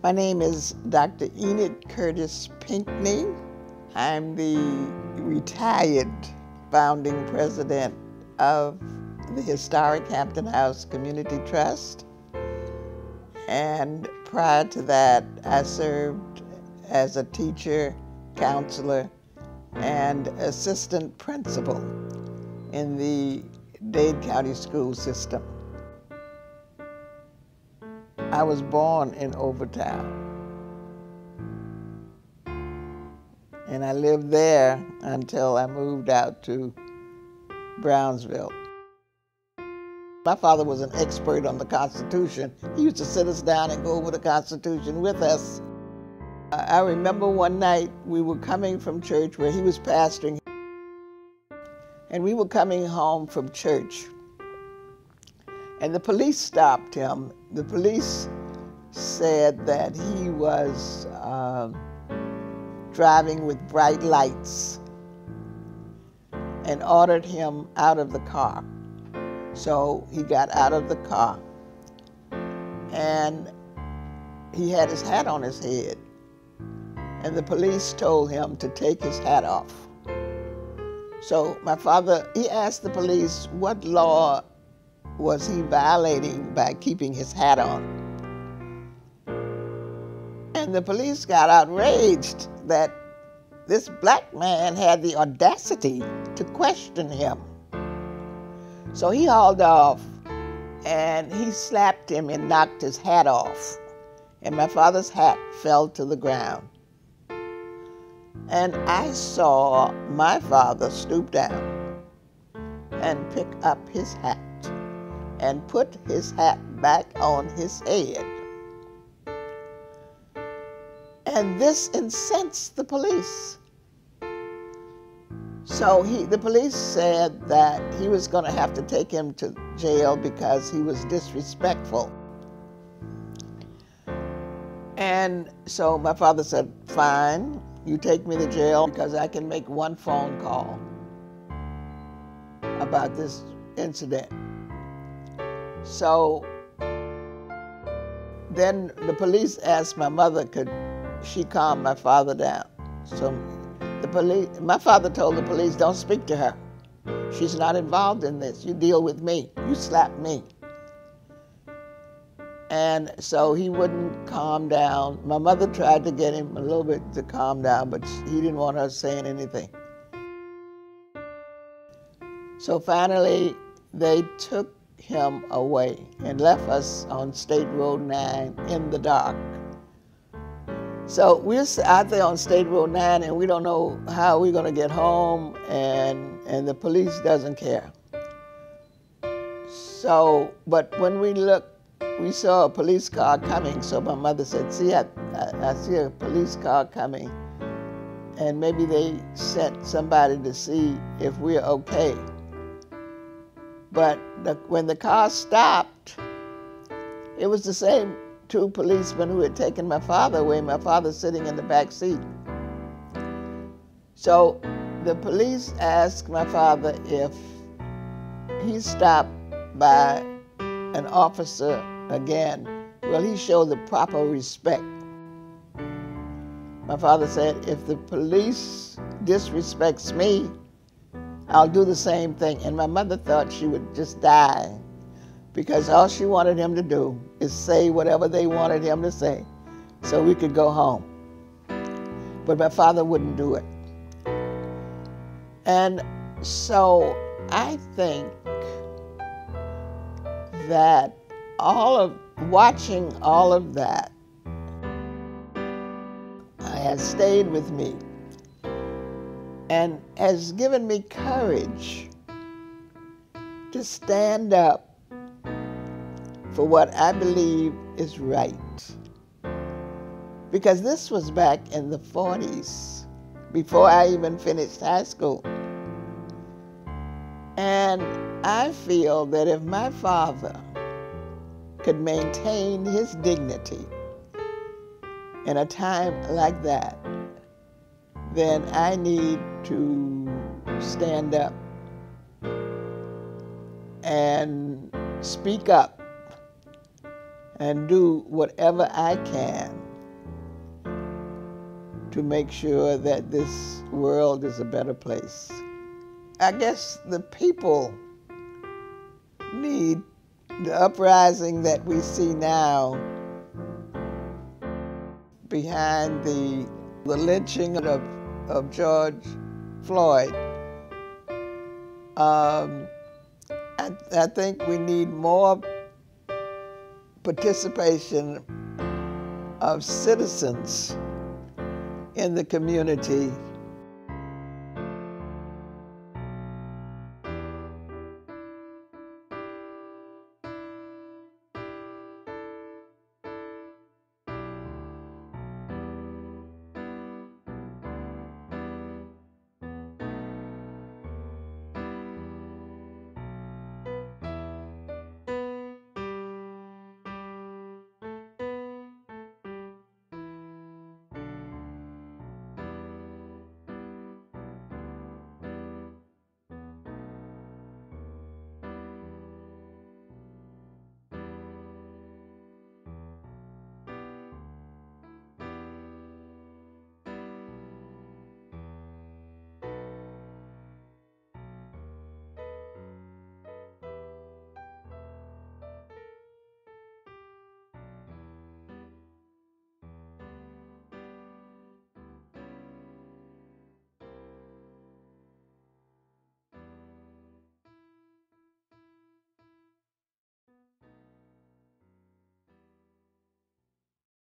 My name is Dr. Enid Pinkney. I'm the retired founding president of the historic Hampton House Community Trust. And prior to that, I served as a teacher, counselor, and assistant principal in the Dade County school system. I was born in Overtown, and I lived there until I moved out to Brownsville. My father was an expert on the Constitution. He used to sit us down and go over the Constitution with us. I remember one night we were coming from church where he was pastoring, and we were coming home from church, and the police stopped him. The police said that he was driving with bright lights and ordered him out of the car. So he got out of the car, and he had his hat on his head, and the police told him to take his hat off. So my father, he asked the police what law was he violating by keeping his hat on. And the police got outraged that this black man had the audacity to question him. So he hauled off, and he slapped him and knocked his hat off. And my father's hat fell to the ground. And I saw my father stoop down and pick up his hat and put his hat back on his head. And this incensed the police. So the police said that he was going to have to take him to jail because he was disrespectful. And so my father said, fine, you take me to jail because I can make one phone call about this incident. So then the police asked my mother, could she calm my father down? So my father told the police, don't speak to her. She's not involved in this. You deal with me. You slap me. And so he wouldn't calm down. My mother tried to get him a little bit to calm down, but he didn't want her saying anything. So finally, they took him away and left us on State Road 9 in the dark. So we're out there on State Road 9, and we don't know how we're going to get home, and the police doesn't care. So, but when we looked, we saw a police car coming, so my mother said, see, I see a police car coming, and maybe they sent somebody to see if we're okay. But when the car stopped, it was the same two policemen who had taken my father away, my father sitting in the back seat. So the police asked my father if he stopped by an officer again, will he show the proper respect? My father said, if the police disrespects me, I'll do the same thing. And my mother thought she would just die, because all she wanted him to do is say whatever they wanted him to say so we could go home. But my father wouldn't do it. And so I think that watching all of that has stayed with me and has given me courage to stand up for what I believe is right. Because this was back in the 40s, before I even finished high school. And I feel that if my father could maintain his dignity in a time like that, then I need to stand up and speak up and do whatever I can to make sure that this world is a better place. I guess the people need the uprising that we see now behind the lynching of George Floyd. I think we need more participation of citizens in the community